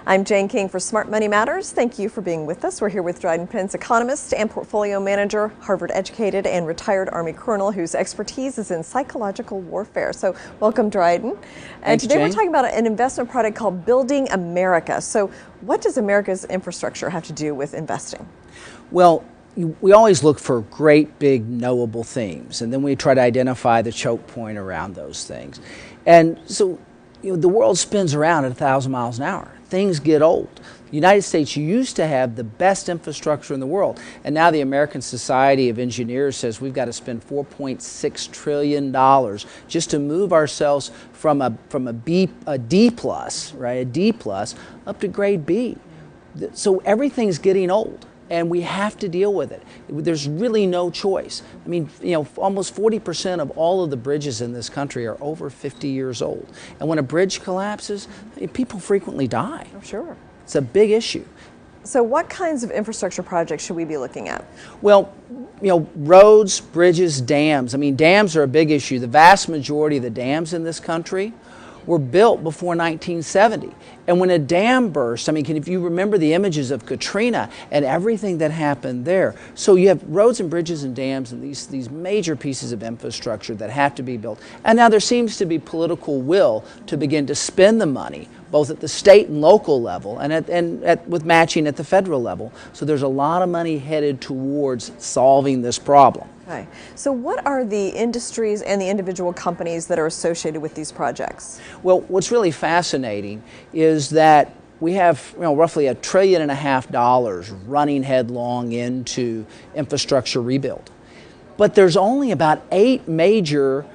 I'm Jane King for Smart Money Matters. Thank you for being with us. We're here with Dryden, Pence economist and portfolio manager, Harvard-educated and retired Army colonel whose expertise is in psychological warfare. So welcome, Dryden. And today we're talking about an investment product called Building America. So what does America's infrastructure have to do with investing? Well, we always look for great, big, knowable themes, and then we try to identify the choke point around those things. And so, the world spins around at 1,000 miles an hour. Things get old. The United States used to have the best infrastructure in the world, and now the American Society of Engineers says we've got to spend $4.6 trillion just to move ourselves from a D plus, right, a D plus, up to grade B. So everything's getting old, and we have to deal with it. There's really no choice. I mean, almost 40% of all of the bridges in this country are over 50 years old. And when a bridge collapses, people frequently die. Oh, sure. It's a big issue. So what kinds of infrastructure projects should we be looking at? Well, roads, bridges, dams. I mean, dams are a big issue. The vast majority of the dams in this country were built before 1970. And when a dam bursts, I mean, if you remember the images of Katrina and everything that happened there. So you have roads and bridges and dams and these major pieces of infrastructure that have to be built. And now there seems to be political will to begin to spend the money, both at the state and local level and with matching at the federal level. So there's a lot of money headed towards solving this problem. Okay. So what are the industries and the individual companies that are associated with these projects? Well, what's really fascinating is that we have roughly $1.5 trillion running headlong into infrastructure rebuild. But there's only about 8 major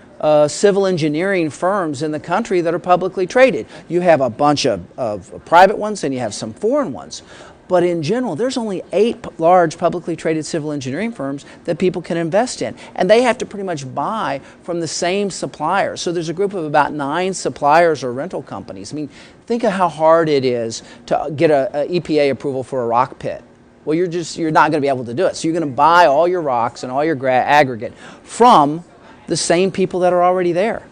civil engineering firms in the country that are publicly traded. You have a bunch of private ones and you have some foreign ones. But in general, there's only 8 large publicly traded civil engineering firms that people can invest in. And they have to pretty much buy from the same suppliers. So there's a group of about 9 suppliers or rental companies. I mean, think of how hard it is to get a EPA approval for a rock pit. Well, you're not going to be able to do it. So you're going to buy all your rocks and all your aggregate from the same people that are already there.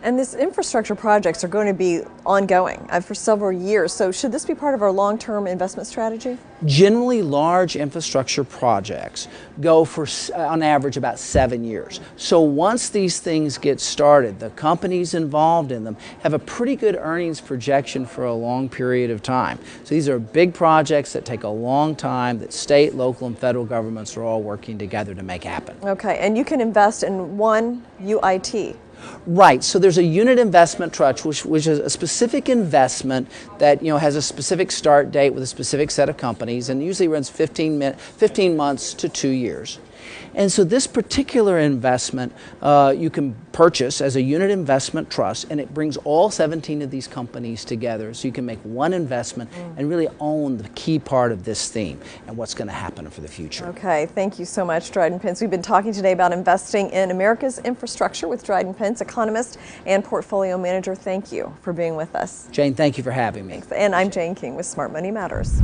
And these infrastructure projects are going to be ongoing for several years. So should this be part of our long-term investment strategy? Generally, large infrastructure projects go for, on average, about 7 years. So once these things get started, the companies involved in them have a pretty good earnings projection for a long period of time. So these are big projects that take a long time that state, local, and federal governments are all working together to make happen. Okay, and you can invest in one UIT. Right. So there's a unit investment trust, which is a specific investment that has a specific start date with a specific set of companies, and usually runs 15 months to 2 years. And so this particular investment you can purchase as a unit investment trust, and it brings all 17 of these companies together, so you can make one investment and really own the key part of this theme and what's going to happen for the future. Okay, thank you so much, Dryden Pence. We've been talking today about investing in America's infrastructure with Dryden Pence, economist and portfolio manager. Thank you for being with us. Jane, thank you for having me. Thanks. And I'm Jane King with Smart Money Matters.